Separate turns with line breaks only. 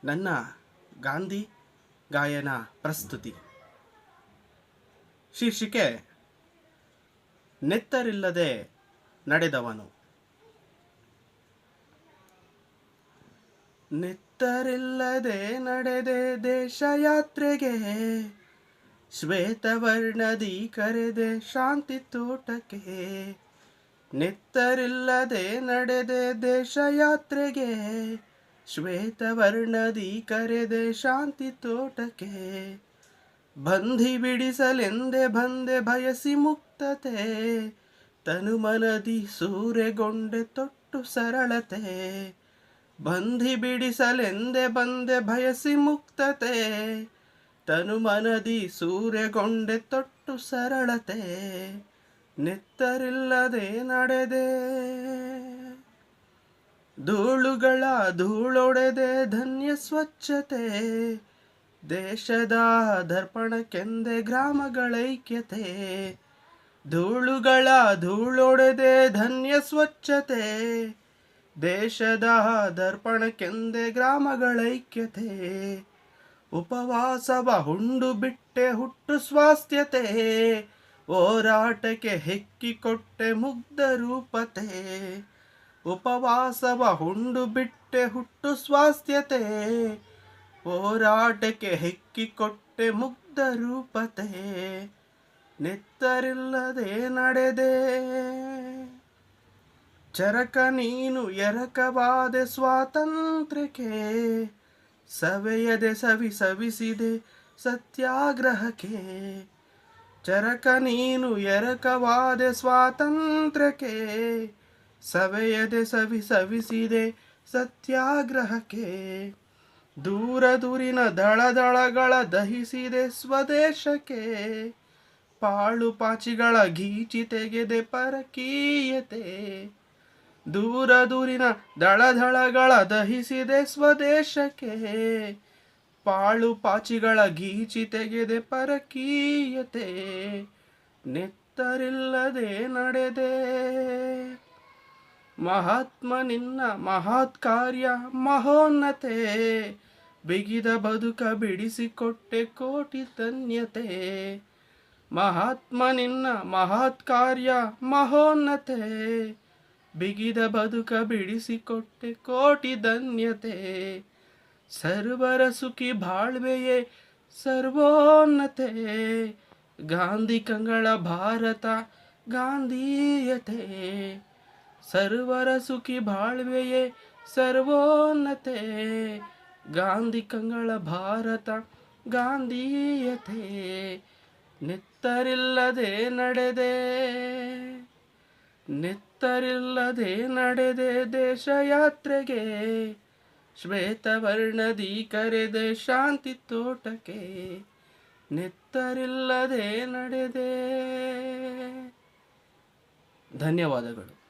ನನ್ನ ಗಾಂಧಿ ಗಾಯನ ಪ್ರಸ್ತುತಿ. ಶೀರ್ಷಿಕೆ ನೆತ್ತರಿಲ್ಲದೆ ನಡೆದವನು. ನೆತ್ತರಿಲ್ಲದೆ ನಡೆದೆ ದೇಶಯಾತ್ರೆಗೆ, ಶ್ವೇತವರ್ಣದಿ ಕರೆದೆ ಶಾಂತಿ ತೋಟಕ್ಕೆ. ನೆತ್ತರಿಲ್ಲದೆ ನಡೆದೆ ದೇಶಯಾತ್ರೆಗೆ, ಶ್ವೇತವರ್ಣದಿ ಕರೆದೆ ಶಾಂತಿ ತೋಟಕ್ಕೆ. ಬಂಧಿ ಬಿಡಿಸಲೆಂದೆ ಬಂದೆ ಬಯಸಿ ಮುಕ್ತತೆ, ತನುಮನದಿ ಸೂರೆಗೊಂಡೆ ತೊಟ್ಟು ಸರಳತೆ. ಬಂಧಿ ಬಿಡಿಸಲೆಂದೆ ಬಂದೆ ಬಯಸಿ ಮುಕ್ತತೆ, ತನುಮನದಿ ಸೂರೆಗೊಂಡೆ ತೊಟ್ಟು ಸರಳತೆ. ನೆತ್ತರಿಲ್ಲದೆ ನಡೆದೆ ಧೂಳುಗಳ ಧೂಳೊಡೆದೆ ಧನ್ಯ ಸ್ವಚ್ಛತೆ. ದೇಶದ ದರ್ಪಣಕ್ಕೆಂದೆ ಗ್ರಾಮಗಳೈಕ್ಯತೆ. ಧೂಳುಗಳ ಧೂಳೊಡೆದೆ ಧನ್ಯ ಸ್ವಚ್ಛತೆ. ದೇಶದ ದರ್ಪಣಕ್ಕೆಂದೆ ಗ್ರಾಮಗಳೈಕ್ಯತೆ. ಉಪವಾಸವ ಹುಂಡು ಬಿಟ್ಟೆ ಹುಟ್ಟು ಸ್ವಾಸ್ಥ್ಯತೆ, ಹೋರಾಟಕ್ಕೆ ಹೆಕ್ಕಿಕೊಟ್ಟೆ ಮುಗ್ಧ ರೂಪತೆ. ಉಪವಾಸವ ಹುಂಡು ಬಿಟ್ಟೆ ಹುಟ್ಟು ಸ್ವಾಸ್ಥ್ಯತೆ, ಹೋರಾಟಕ್ಕೆ ಹೆಕ್ಕಿಕೊಟ್ಟೆ ಮುಗ್ಧ ರೂಪತೆ. ನೆತ್ತರಿಲ್ಲದೆ ನಡೆದೆ ಚರಕ ನೀನು ಎರಕವಾದೆ ಸ್ವಾತಂತ್ರ್ಯಕ್ಕೆ. ಸವೆಯದೆ ಸವಿಸಿದೆ ಸತ್ಯಾಗ್ರಹಕ್ಕೆ. ಚರಕ ನೀನು ಎರಕವಾದೆ ಸ್ವಾತಂತ್ರ್ಯಕ್ಕೆ, ಸವೆಯದೆ ಸವಿಸಿದೆ ಸತ್ಯಾಗ್ರಹಕ್ಕೆ. ದೂರಿನ ದಳಗಳ ದಹಿಸಿದೆ ಸ್ವದೇಶಕ್ಕೆ. ಪಾಳು ಪಾಚಿಗಳ ಗೀಚಿ ತೆಗೆದೆ ಪರಕೀಯತೆ. ದೂರಿನ ದಳಗಳ ದಹಿಸಿದೆ ಸ್ವದೇಶಕ್ಕೆ. ಪಾಳು ಪಾಚಿಗಳ ಗೀಚಿ ತೆಗೆದೆ ಪರಕೀಯತೆ. ನೆತ್ತರಿಲ್ಲದೆ ನಡೆದೆ ಮಹಾತ್ಮ ನಿನ್ನ ಮಹತ್ ಕಾರ್ಯ ಮಹೋನ್ನತೆ. ಬಿಗಿದ ಬದುಕ ಬಿಡಿಸಿಕೊಟ್ಟೆ ಕೋಟಿ ಧನ್ಯತೆ. ಮಹಾತ್ಮ ನಿನ್ನ ಮಹತ್ ಕಾರ್ಯ ಮಹೋನ್ನತೆ. ಬಿಗಿದ ಬದುಕ ಬಿಡಿಸಿಕೊಟ್ಟೆ ಕೋಟಿ ಧನ್ಯತೆ. ಸರ್ವರ ಸುಖಿ ಬಾಳ್ವೆಯೇ ಸರ್ವೋನ್ನತೆ. ಗಾಂಧಿ ಕಂಗಳ ಭಾರತ ಗಾಂಧೀಯತೆ. ಸರ್ವರ ಸುಖಿ ಬಾಳ್ವೆಯೇ ಸರ್ವೋನ್ನತೆ. ಗಾಂಧಿ ಕಂಗಳ ಭಾರತ ಗಾಂಧೀಯತೆ. ನೆತ್ತರಿಲ್ಲದೆ ನಡೆದೆ ದೇಶಯಾತ್ರೆಗೆ, ಶ್ವೇತವರ್ಣದಿ ಕರೆದೆ ಶಾಂತಿ ತೋಟಕ್ಕೆ. ನೆತ್ತರಿಲ್ಲದೆ ನಡೆದೆ. ಧನ್ಯವಾದಗಳು.